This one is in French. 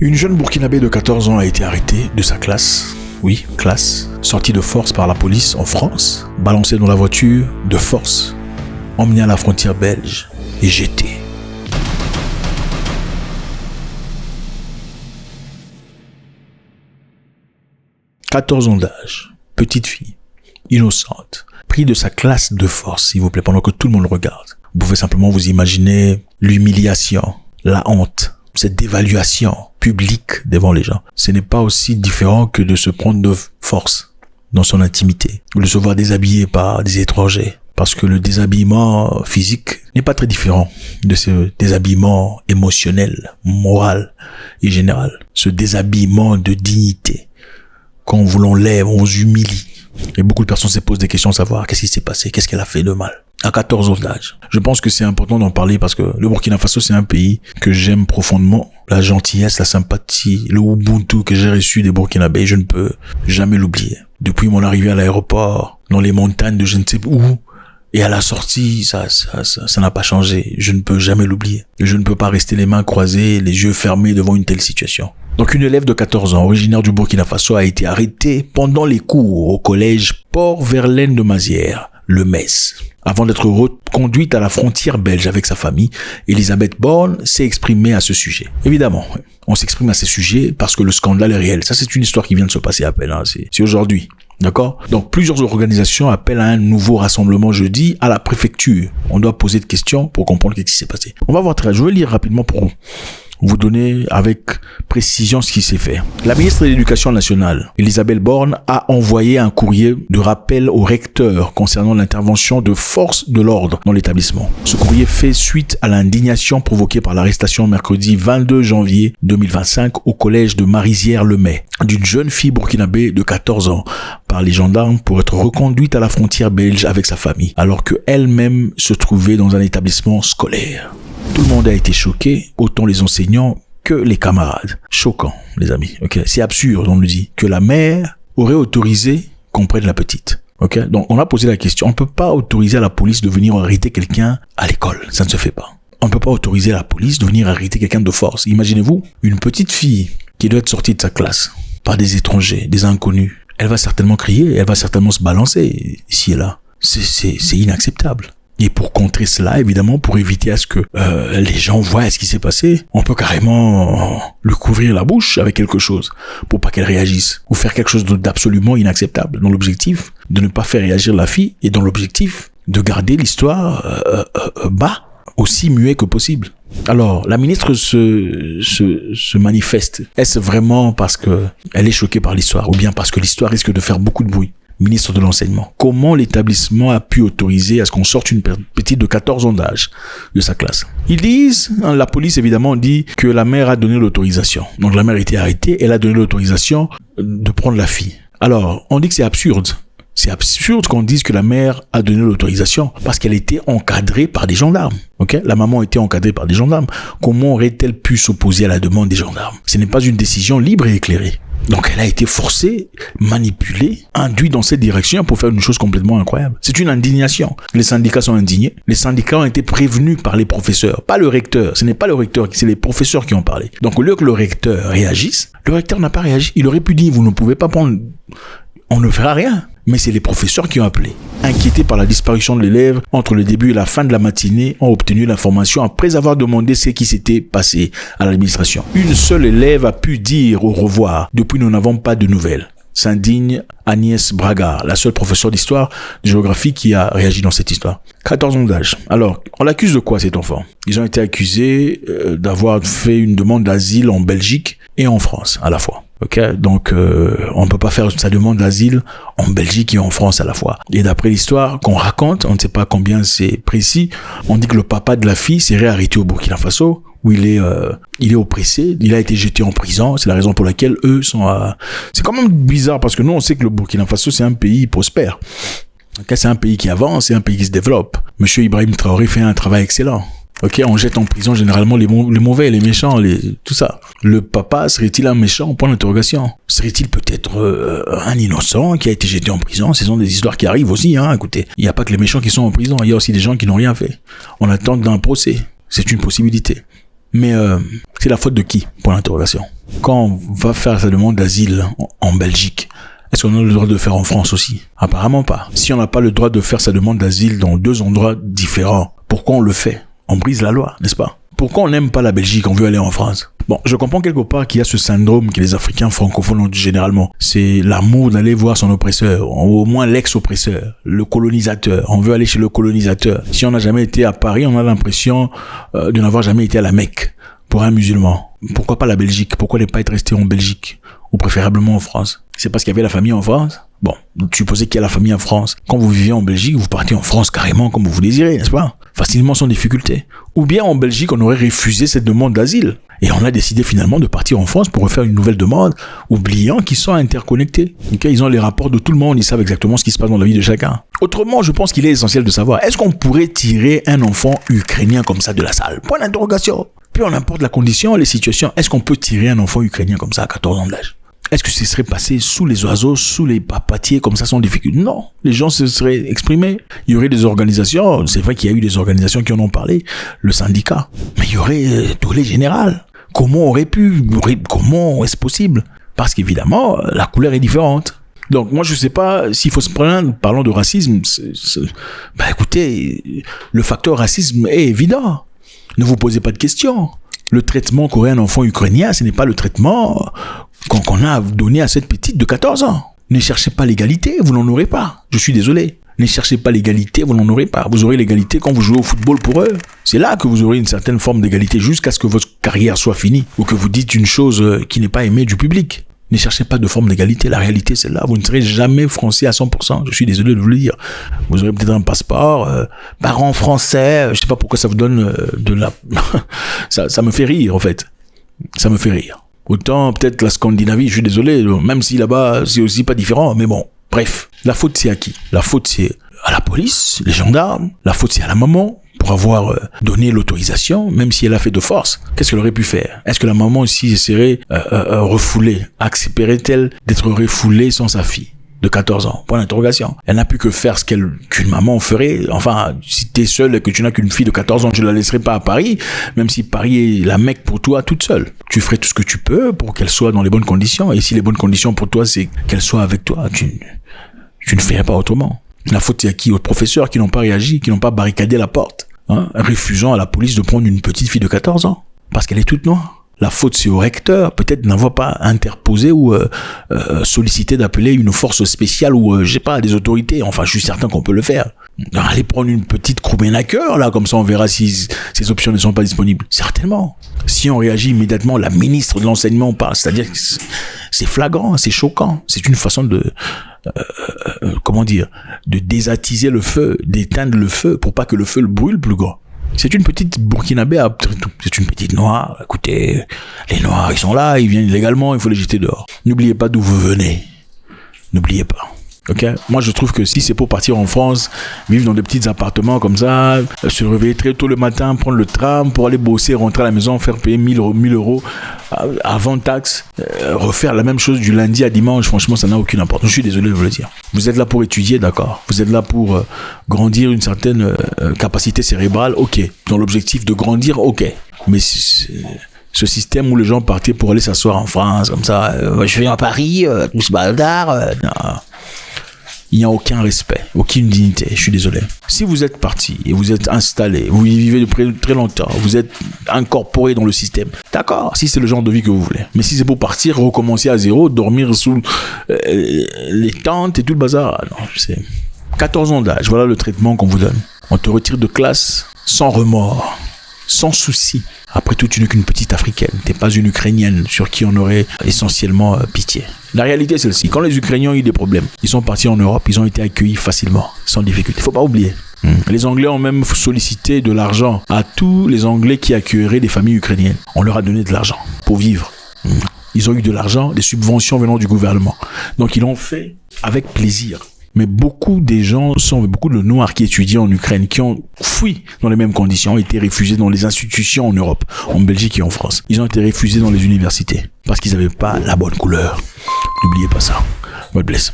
Une jeune Burkinabé de 14 ans a été arrêtée de sa classe. Oui, classe. Sortie de force par la police en France, balancée dans la voiture de force, emmenée à la frontière belge et jetée. « 14 ans d'âge, petite fille, innocente, prise de sa classe de force, s'il vous plaît, pendant que tout le monde regarde. Vous pouvez simplement vous imaginer l'humiliation, la honte, cette dévaluation publique devant les gens. Ce n'est pas aussi différent que de se prendre de force dans son intimité, ou de se voir déshabillé par des étrangers. Parce que le déshabillement physique n'est pas très différent de ce déshabillement émotionnel, moral et général. Ce déshabillement de dignité. Quand on vous l'enlève, on vous humilie. Et beaucoup de personnes se posent des questions à savoir qu'est-ce qui s'est passé, qu'est-ce qu'elle a fait de mal. À 14 ans d'âge. Je pense que c'est important d'en parler parce que le Burkina Faso, c'est un pays que j'aime profondément. La gentillesse, la sympathie, le Ubuntu que j'ai reçu des Burkinabés, je ne peux jamais l'oublier. Depuis mon arrivée à l'aéroport, dans les montagnes de je ne sais où, et à la sortie, ça n'a pas changé. Je ne peux jamais l'oublier. Je ne peux pas rester les mains croisées, les yeux fermés devant une telle situation. Donc une élève de 14 ans, originaire du Burkina Faso, a été arrêtée pendant les cours au collège Port-Verlaine de Mazières, le Metz. Avant d'être reconduite à la frontière belge avec sa famille, Elisabeth Borne s'est exprimée à ce sujet. Évidemment, on s'exprime à ce sujet parce que le scandale est réel. Ça, c'est une histoire qui vient de se passer à peine. C'est aujourd'hui. D'accord? Donc, plusieurs organisations appellent à un nouveau rassemblement jeudi à la préfecture. On doit poser des questions pour comprendre ce qui s'est passé. On va voir je vais lire rapidement pour vous donner avec précision ce qui s'est fait. La ministre de l'Éducation nationale, Elisabeth Borne, a envoyé un courrier de rappel au recteur concernant l'intervention de forces de l'ordre dans l'établissement. Ce courrier fait suite à l'indignation provoquée par l'arrestation mercredi 22 janvier 2025 au collège de Marizières-le-May d'une jeune fille burkinabé de 14 ans par les gendarmes pour être reconduite à la frontière belge avec sa famille, alors qu'elle-même se trouvait dans un établissement scolaire. Tout le monde a été choqué, autant les enseignants que les camarades. Choquant, les amis. Ok, c'est absurde, on nous dit, que la mère aurait autorisé qu'on prenne la petite. Ok, donc on a posé la question. On peut pas autoriser la police de venir arrêter quelqu'un à l'école. Ça ne se fait pas. On peut pas autoriser la police de venir arrêter quelqu'un de force. Imaginez-vous, une petite fille qui doit être sortie de sa classe par des étrangers, des inconnus. Elle va certainement crier, elle va certainement se balancer ici et là. C'est inacceptable. Et pour contrer cela, évidemment, pour éviter à ce que les gens voient ce qui s'est passé, on peut carrément lui couvrir la bouche avec quelque chose pour pas qu'elle réagisse. Ou faire quelque chose d'absolument inacceptable dans l'objectif de ne pas faire réagir la fille et dans l'objectif de garder l'histoire bas, aussi muet que possible. Alors, la ministre se manifeste. Est-ce vraiment parce que elle est choquée par l'histoire ou bien parce que l'histoire risque de faire beaucoup de bruit? Ministre de l'enseignement. Comment l'établissement a pu autoriser à ce qu'on sorte une petite de 14 ans d'âge de sa classe? Ils disent, la police évidemment dit que la mère a donné l'autorisation. Donc la mère a été arrêtée, elle a donné l'autorisation de prendre la fille. Alors, on dit que c'est absurde. C'est absurde qu'on dise que la mère a donné l'autorisation parce qu'elle était encadrée par des gendarmes. Ok? La maman était encadrée par des gendarmes. Comment aurait-elle pu s'opposer à la demande des gendarmes? Ce n'est pas une décision libre et éclairée. Donc elle a été forcée, manipulée, induite dans cette direction pour faire une chose complètement incroyable. C'est une indignation. Les syndicats sont indignés. Les syndicats ont été prévenus par les professeurs, pas le recteur. Ce n'est pas le recteur, c'est les professeurs qui ont parlé. Donc au lieu que le recteur réagisse, le recteur n'a pas réagi. Il aurait pu dire, vous ne pouvez pas prendre... On ne fera rien. Mais c'est les professeurs qui ont appelé. Inquiétés par la disparition de l'élève, entre le début et la fin de la matinée, ont obtenu l'information après avoir demandé ce qui s'était passé à l'administration. Une seule élève a pu dire au revoir. Depuis, nous n'avons pas de nouvelles. S'indigne Agnès Braga, la seule professeure d'histoire, de géographie qui a réagi dans cette histoire. 14 ans d'âge. Alors, on l'accuse de quoi cet enfant? Ils ont été accusés d'avoir fait une demande d'asile en Belgique et en France à la fois. Ok, donc on ne peut pas faire sa demande d'asile en Belgique et en France à la fois. Et d'après l'histoire qu'on raconte, on ne sait pas combien c'est précis, on dit que le papa de la fille s'est réarrêté au Burkina Faso, où il est oppressé, il a été jeté en prison. C'est la raison pour laquelle eux sont C'est quand même bizarre parce que nous on sait que le Burkina Faso c'est un pays prospère. Okay, c'est un pays qui avance, c'est un pays qui se développe. Monsieur Ibrahim Traoré fait un travail excellent. Ok, on jette en prison généralement les mauvais, les méchants, tout ça. Le papa serait-il un méchant? Point d'interrogation. Serait-il peut-être un innocent qui a été jeté en prison? Ce sont des histoires qui arrivent aussi, hein. Écoutez, il n'y a pas que les méchants qui sont en prison, il y a aussi des gens qui n'ont rien fait. On attend d'un procès. C'est une possibilité. Mais c'est la faute de qui? Pour l'interrogation. Quand on va faire sa demande d'asile en Belgique, est-ce qu'on a le droit de le faire en France aussi? Apparemment pas. Si on n'a pas le droit de faire sa demande d'asile dans 2 endroits différents, pourquoi on le fait? On brise la loi, n'est-ce pas? Pourquoi on n'aime pas la Belgique, on veut aller en France? Bon, je comprends quelque part qu'il y a ce syndrome que les Africains francophones ont généralement. C'est l'amour d'aller voir son oppresseur, ou au moins l'ex-oppresseur, le colonisateur. On veut aller chez le colonisateur. Si on n'a jamais été à Paris, on a l'impression de n'avoir jamais été à la Mecque pour un musulman. Pourquoi pas la Belgique? Pourquoi ne pas être resté en Belgique? Ou préférablement en France? C'est parce qu'il y avait la famille en France? Bon, supposez qu'il y a la famille en France. Quand vous vivez en Belgique, vous partez en France carrément comme vous désirez, n'est-ce pas? Facilement sans difficulté. Ou bien en Belgique, on aurait refusé cette demande d'asile. Et on a décidé finalement de partir en France pour refaire une nouvelle demande, oubliant qu'ils sont interconnectés. Okay, ils ont les rapports de tout le monde, ils savent exactement ce qui se passe dans la vie de chacun. Autrement, je pense qu'il est essentiel de savoir, est-ce qu'on pourrait tirer un enfant ukrainien comme ça de la salle? Point d'interrogation. Peu importe la condition, les situations, est-ce qu'on peut tirer un enfant ukrainien comme ça à 14 ans d'âge? Est-ce que ce serait passé sous les oiseaux, sous les papatiers, comme ça, sans difficulté? Non. Les gens se seraient exprimés. Il y aurait des organisations. C'est vrai qu'il y a eu des organisations qui en ont parlé. Le syndicat. Mais il y aurait tollé général. Comment aurait pu? Comment est-ce possible? Parce qu'évidemment, la couleur est différente. Donc, moi, je sais pas s'il faut se prendre, parlant de racisme. Bah, écoutez, le facteur racisme est évident. Ne vous posez pas de questions. Le traitement qu'aurait un enfant ukrainien, ce n'est pas le traitement qu'on a donné à cette petite de 14 ans. Ne cherchez pas l'égalité, vous n'en aurez pas. Je suis désolé. Ne cherchez pas l'égalité, vous n'en aurez pas. Vous aurez l'égalité quand vous jouez au football pour eux. C'est là que vous aurez une certaine forme d'égalité jusqu'à ce que votre carrière soit finie ou que vous dites une chose qui n'est pas aimée du public. Ne cherchez pas de forme d'égalité. La réalité, c'est là. Vous ne serez jamais français à 100%. Je suis désolé de vous le dire. Vous aurez peut-être un passeport, parents français. Je sais pas pourquoi ça vous donne de la... ça me fait rire, en fait. Ça me fait rire. Autant, peut-être, la Scandinavie, je suis désolé. Même si là-bas, c'est aussi pas différent. Mais bon, bref. La faute, c'est à qui? La faute, c'est à la police, les gendarmes. La faute, c'est à la maman. Pour avoir donné l'autorisation, même si elle a fait de force, qu'est-ce qu'elle aurait pu faire? Est-ce que la maman aussi serait refoulée? Accepterait-elle d'être refoulée sans sa fille de 14 ans? Point d'interrogation. Elle n'a pu que faire ce qu'une maman ferait. Enfin, si t'es seule et que tu n'as qu'une fille de 14 ans, tu ne la laisserais pas à Paris, même si Paris est la Mecque pour toi toute seule. Tu ferais tout ce que tu peux pour qu'elle soit dans les bonnes conditions. Et si les bonnes conditions pour toi, c'est qu'elle soit avec toi, tu ne ferais pas autrement. La faute, c'est à qui? Aux professeurs qui n'ont pas réagi, qui n'ont pas barricadé la porte. Refusant à la police de prendre une petite fille de 14 ans parce qu'elle est toute noire. La faute, c'est au recteur, peut-être n'avoir pas interposé ou sollicité d'appeler une force spéciale ou, je sais pas, des autorités. Enfin, je suis certain qu'on peut le faire. Aller prendre une petite Kroumenacker, là, comme ça, on verra si ces options ne sont pas disponibles. Certainement. Si on réagit immédiatement, la ministre de l'enseignement parle. C'est-à-dire que c'est flagrant, c'est choquant. C'est une façon de... de désattiser le feu, d'éteindre le feu pour pas que le feu le brûle plus grand. C'est une petite burkinabé, c'est une petite noire. Écoutez, les noirs, ils sont là, ils viennent illégalement, il faut les jeter dehors. N'oubliez pas d'où vous venez. N'oubliez pas. Ok? Moi, je trouve que si c'est pour partir en France, vivre dans des petits appartements comme ça, se réveiller très tôt le matin, prendre le tram pour aller bosser, rentrer à la maison, faire payer 1000 euros avant taxe, refaire la même chose du lundi à dimanche, franchement, ça n'a aucune importance. Je suis désolé de vous le dire. Vous êtes là pour étudier, d'accord. Vous êtes là pour grandir une certaine capacité cérébrale, ok. Dans l'objectif de grandir, ok. Mais ce système où les gens partaient pour aller s'asseoir en France, comme ça, je vais à Paris, tous bâtards, non. Il n'y a aucun respect, aucune dignité, je suis désolé. Si vous êtes parti et vous êtes installé, vous y vivez depuis très longtemps, vous êtes incorporé dans le système, d'accord, si c'est le genre de vie que vous voulez. Mais si c'est pour partir, recommencer à zéro, dormir sous les tentes et tout le bazar, non, c'est 14 ans d'âge, voilà le traitement qu'on vous donne. On te retire de classe sans remords, sans souci. Après tout, tu n'es qu'une petite africaine. T'es pas une ukrainienne sur qui on aurait essentiellement pitié. La réalité est celle-ci. Quand les Ukrainiens ont eu des problèmes, ils sont partis en Europe, ils ont été accueillis facilement, sans difficulté. Faut pas oublier. Les Anglais ont même sollicité de l'argent à tous les Anglais qui accueilleraient des familles ukrainiennes. On leur a donné de l'argent pour vivre. Ils ont eu de l'argent, des subventions venant du gouvernement. Donc ils l'ont fait avec plaisir. Mais beaucoup de Noirs qui étudiaient en Ukraine, qui ont fui dans les mêmes conditions, ont été refusés dans les institutions en Europe, en Belgique et en France. Ils ont été refusés dans les universités parce qu'ils n'avaient pas la bonne couleur. N'oubliez pas ça. God bless.